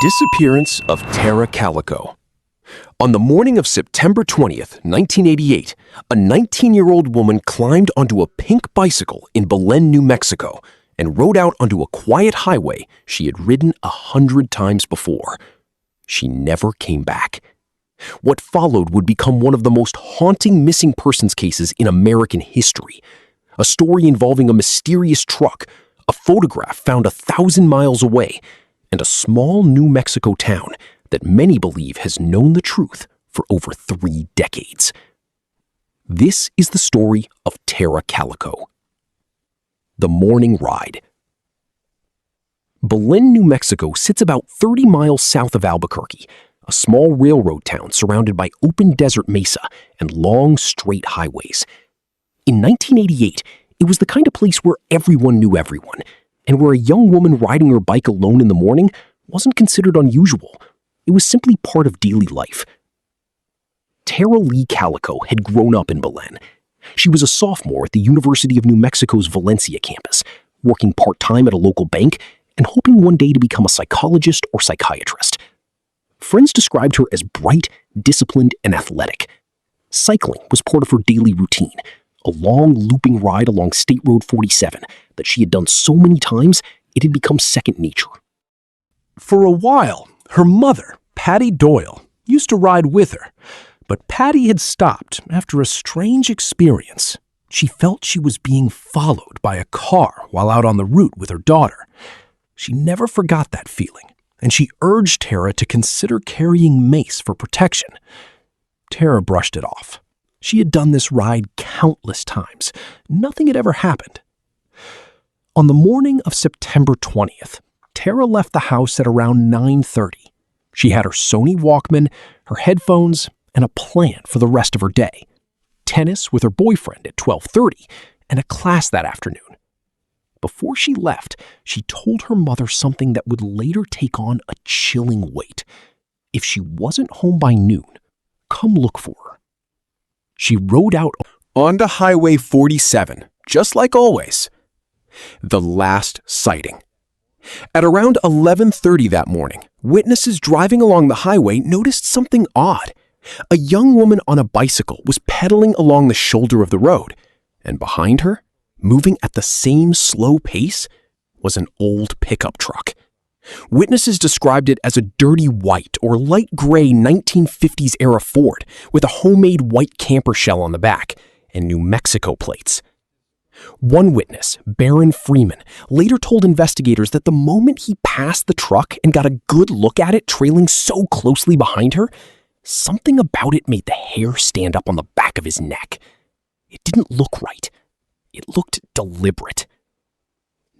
disappearance of Tara Calico. On the morning of September 20th, 1988, a 19-year-old woman climbed onto a pink bicycle in Belen, New Mexico, and rode out onto a quiet highway she had ridden 100 times before. She never came back. What followed would become one of the most haunting missing persons cases in American history. A story involving a mysterious truck, a photograph found 1,000 miles away, and a small New Mexico town that many believe has known the truth for over 3 decades. This is the story of Tara Calico. The Morning Ride. Belen, New Mexico sits about 30 miles south of Albuquerque, a small railroad town surrounded by open desert mesa and long, straight highways. In 1988, it was the kind of place where everyone knew everyone, and where a young woman riding her bike alone in the morning wasn't considered unusual. It was simply part of daily life. Tara Lee Calico had grown up in Belen. She was a sophomore at the University of New Mexico's Valencia campus, working part-time at a local bank and hoping one day to become a psychologist or psychiatrist. Friends described her as bright, disciplined, and athletic. Cycling was part of her daily routine, a long, looping ride along State Road 47 that she had done so many times it had become second nature. For a while, her mother, Patty Doyle, used to ride with her, but Patty had stopped after a strange experience. She felt she was being followed by a car while out on the route with her daughter. She never forgot that feeling, and she urged Tara to consider carrying mace for protection. Tara brushed it off. She had done this ride countless times. Nothing had ever happened. On the morning of September 20th, Tara left the house at around 9:30. She had her Sony Walkman, her headphones, and a plan for the rest of her day. Tennis with her boyfriend at 12:30 and a class that afternoon. Before she left, she told her mother something that would later take on a chilling weight. If she wasn't home by noon, come look for her. She rode out onto Highway 47, just like always. The last sighting. At around 11:30 that morning, witnesses driving along the highway noticed something odd. A young woman on a bicycle was pedaling along the shoulder of the road, and behind her, moving at the same slow pace, was an old pickup truck. Witnesses described it as a dirty white or light gray 1950s era Ford with a homemade white camper shell on the back and New Mexico plates. One witness, Baron Freeman, later told investigators that the moment he passed the truck and got a good look at it trailing so closely behind her, something about it made the hair stand up on the back of his neck. It didn't look right. It looked deliberate.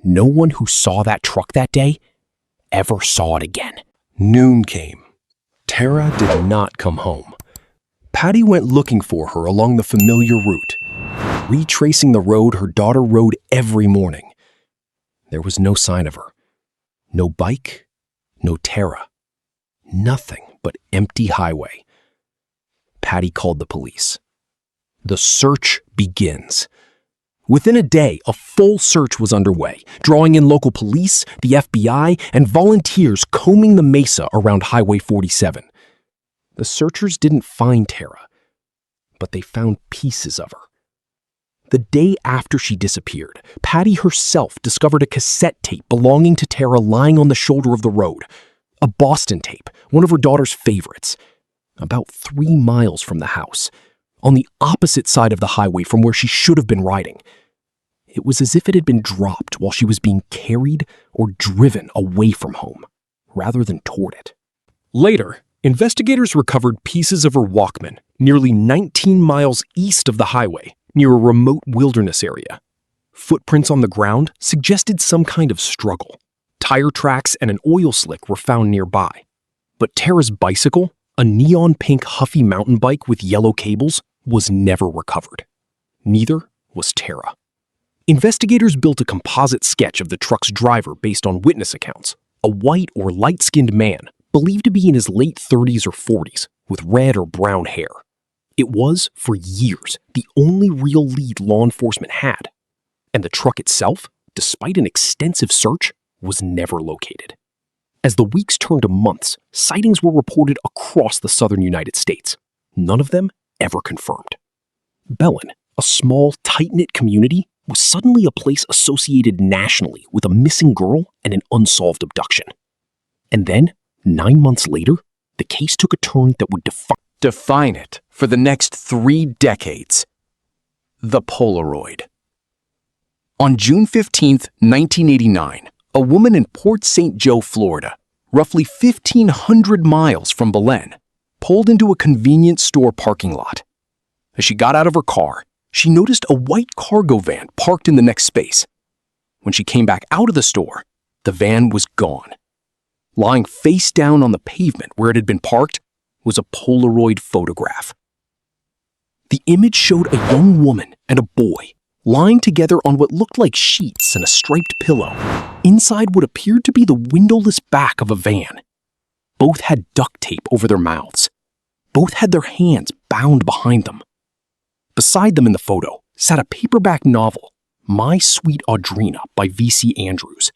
No one who saw that truck that day ever saw it again. Noon came. Tara did not come home. Patty went looking for her along the familiar route, retracing the road her daughter rode every morning. There was no sign of her. No bike, no Tara. Nothing but empty highway. Patty called the police. The search begins. Within a day, a full search was underway, drawing in local police, the FBI, and volunteers combing the mesa around Highway 47. The searchers didn't find Tara, but they found pieces of her. The day after she disappeared, Patty herself discovered a cassette tape belonging to Tara lying on the shoulder of the road. A Boston tape, one of her daughter's favorites. About 3 miles from the house, on the opposite side of the highway from where she should have been riding. It was as if it had been dropped while she was being carried or driven away from home, rather than toward it. Later, investigators recovered pieces of her Walkman nearly 19 miles east of the highway, near a remote wilderness area. Footprints on the ground suggested some kind of struggle. Tire tracks and an oil slick were found nearby. But Tara's bicycle, a neon pink Huffy mountain bike with yellow cables, was never recovered. Neither was Tara. Investigators built a composite sketch of the truck's driver based on witness accounts, a white or light-skinned man, believed to be in his late 30s or 40s, with red or brown hair. It was, for years, the only real lead law enforcement had. And the truck itself, despite an extensive search, was never located. As the weeks turned to months, sightings were reported across the southern United States. None of them ever confirmed. Belen, a small, tight-knit community, was suddenly a place associated nationally with a missing girl and an unsolved abduction. And then, 9 months later, the case took a turn that would Define it for the next 3 decades. The Polaroid. On June 15, 1989, a woman in Port St. Joe, Florida, roughly 1,500 miles from Belen, pulled into a convenience store parking lot. As she got out of her car, she noticed a white cargo van parked in the next space. When she came back out of the store, the van was gone. Lying face down on the pavement where it had been parked was a Polaroid photograph. The image showed a young woman and a boy lying together on what looked like sheets and a striped pillow, inside what appeared to be the windowless back of a van. Both had duct tape over their mouths. Both had their hands bound behind them. Beside them in the photo sat a paperback novel, My Sweet Audrina by V.C. Andrews.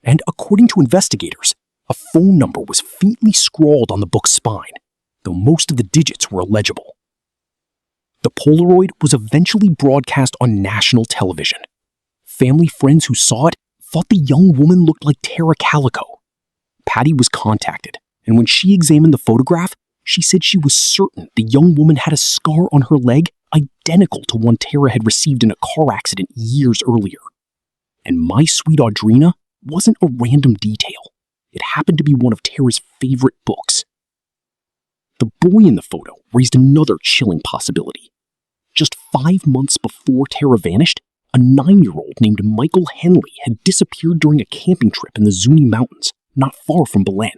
And according to investigators, a phone number was faintly scrawled on the book's spine, though most of the digits were illegible. The Polaroid was eventually broadcast on national television. Family friends who saw it thought the young woman looked like Tara Calico. Patty was contacted, and when she examined the photograph, she said she was certain the young woman had a scar on her leg identical to one Tara had received in a car accident years earlier. And My Sweet Audrina wasn't a random detail. It happened to be one of Tara's favorite books. The boy in the photo raised another chilling possibility. Just 5 months before Tara vanished, a 9-year-old named Michael Henley had disappeared during a camping trip in the Zuni Mountains, not far from Belen.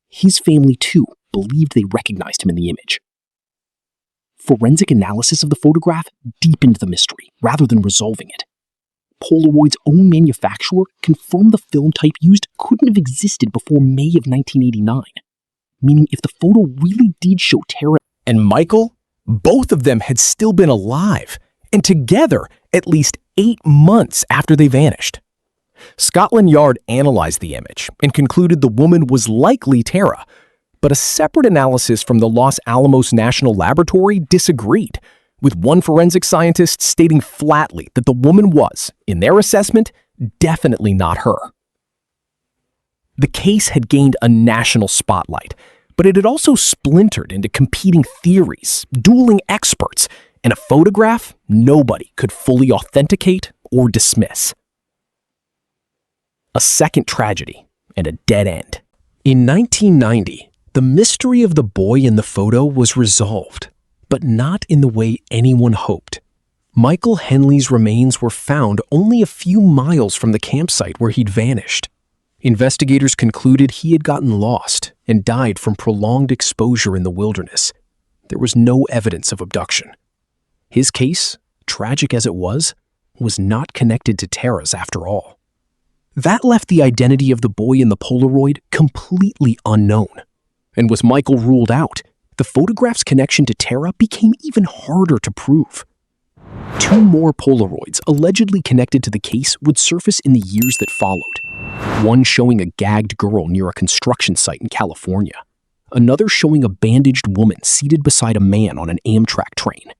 His family, too, believed they recognized him in the image. Forensic analysis of the photograph deepened the mystery rather than resolving it. Polaroid's own manufacturer confirmed the film type used couldn't have existed before May of 1989. Meaning if the photo really did show Tara And Michael, both of them had still been alive, and together at least 8 months after they vanished. Scotland Yard analyzed the image and concluded the woman was likely Tara, but a separate analysis from the Los Alamos National Laboratory disagreed, with one forensic scientist stating flatly that the woman was, in their assessment, definitely not her. The case had gained a national spotlight, but it had also splintered into competing theories, dueling experts, and a photograph nobody could fully authenticate or dismiss. A second tragedy and a dead end. In 1990, the mystery of the boy in the photo was resolved, but not in the way anyone hoped. Michael Henley's remains were found only a few miles from the campsite where he'd vanished. Investigators concluded he had gotten lost and died from prolonged exposure in the wilderness. There was no evidence of abduction. His case, tragic as it was not connected to Tara's after all. That left the identity of the boy in the Polaroid completely unknown. And with Michael ruled out, the photograph's connection to Tara became even harder to prove. 2 more Polaroids allegedly connected to the case would surface in the years that followed. One showing a gagged girl near a construction site in California. Another showing a bandaged woman seated beside a man on an Amtrak train.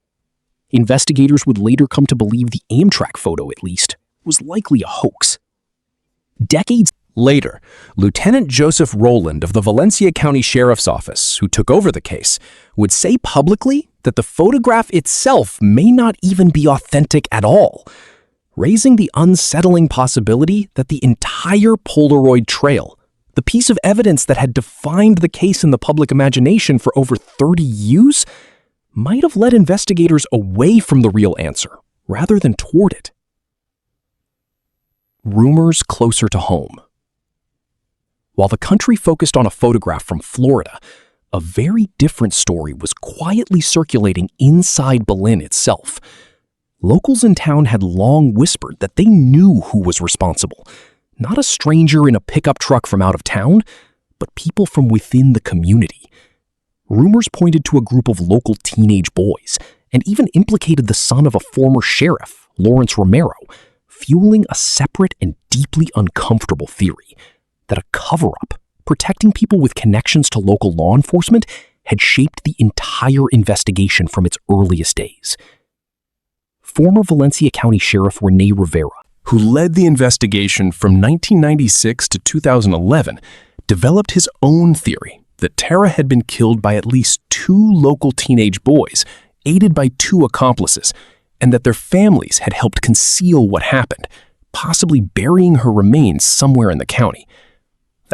Investigators would later come to believe the Amtrak photo, at least, was likely a hoax. Decades later, Lieutenant Joseph Rowland of the Valencia County Sheriff's Office, who took over the case, would say publicly that the photograph itself may not even be authentic at all, raising the unsettling possibility that the entire Polaroid trail, the piece of evidence that had defined the case in the public imagination for over 30 years, might have led investigators away from the real answer rather than toward it. Rumors closer to home. While the country focused on a photograph from Florida, a very different story was quietly circulating inside Belen itself. Locals in town had long whispered that they knew who was responsible. Not a stranger in a pickup truck from out of town, but people from within the community. Rumors pointed to a group of local teenage boys and even implicated the son of a former sheriff, Lawrence Romero, fueling a separate and deeply uncomfortable theory that a cover-up Protecting people with connections to local law enforcement had shaped the entire investigation from its earliest days. Former Valencia County Sheriff Rene Rivera, who led the investigation from 1996 to 2011, developed his own theory that Tara had been killed by at least 2 local teenage boys, aided by 2 accomplices, and that their families had helped conceal what happened, possibly burying her remains somewhere in the county.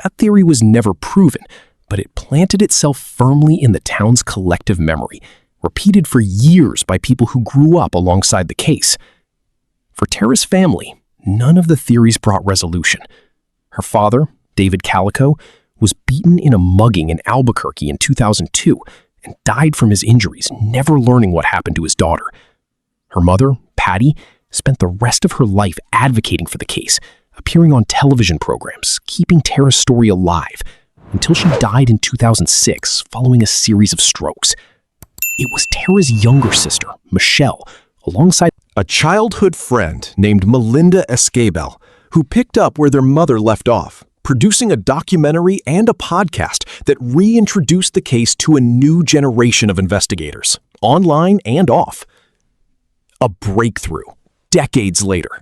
That theory was never proven, but it planted itself firmly in the town's collective memory, repeated for years by people who grew up alongside the case. For Tara's family, none of the theories brought resolution. Her father, David Calico, was beaten in a mugging in Albuquerque in 2002 and died from his injuries, never learning what happened to his daughter. Her mother, Patty, spent the rest of her life advocating for the case, appearing on television programs, keeping Tara's story alive, until she died in 2006 following a series of strokes. It was Tara's younger sister, Michelle, alongside A childhood friend named Melinda Escabel, who picked up where their mother left off, producing a documentary and a podcast that reintroduced the case to a new generation of investigators, online and off. A breakthrough, decades later.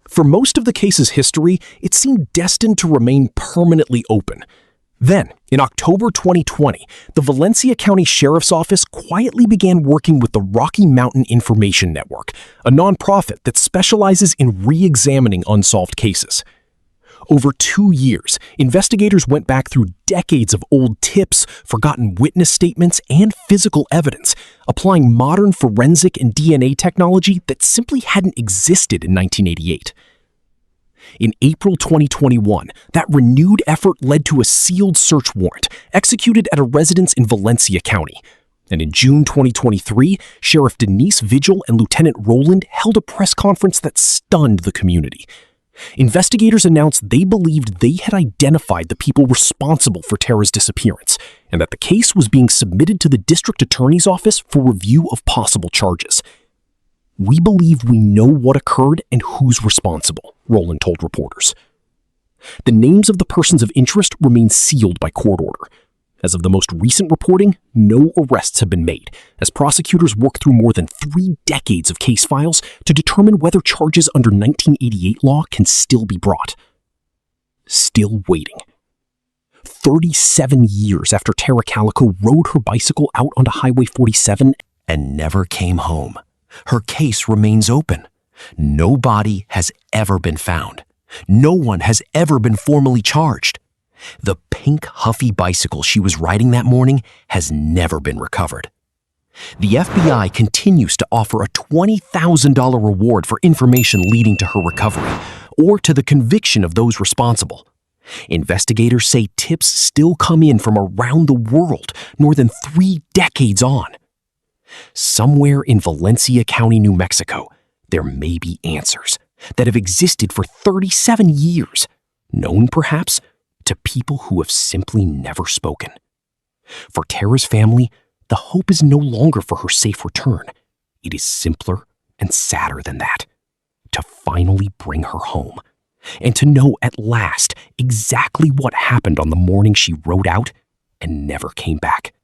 For most of the case's history, it seemed destined to remain permanently open. Then, in October 2020, the Valencia County Sheriff's Office quietly began working with the Rocky Mountain Information Network, a nonprofit that specializes in re-examining unsolved cases. Over 2 years, investigators went back through decades of old tips, forgotten witness statements, and physical evidence, applying modern forensic and DNA technology that simply hadn't existed in 1988. In April 2021, that renewed effort led to a sealed search warrant executed at a residence in Valencia County. And in June 2023, Sheriff Denise Vigil and Lieutenant Rowland held a press conference that stunned the community. Investigators announced they believed they had identified the people responsible for Tara's disappearance, and that the case was being submitted to the district attorney's office for review of possible charges. "We believe we know what occurred and who's responsible," Rowland told reporters. The names of the persons of interest remain sealed by court order. As of the most recent reporting, no arrests have been made, as prosecutors work through more than 3 decades of case files to determine whether charges under 1988 law can still be brought. Still waiting. 37 years after Tara Calico rode her bicycle out onto Highway 47 and never came home, her case remains open. No body has ever been found. No one has ever been formally charged. The pink Huffy bicycle she was riding that morning has never been recovered. The FBI continues to offer a $20,000 reward for information leading to her recovery, or to the conviction of those responsible. Investigators say tips still come in from around the world, more than 3 decades on. Somewhere in Valencia County, New Mexico, there may be answers that have existed for 37 years, known perhaps to people who have simply never spoken. For Tara's family, the hope is no longer for her safe return. It is simpler and sadder than that. To finally bring her home, and to know at last exactly what happened on the morning she rode out and never came back.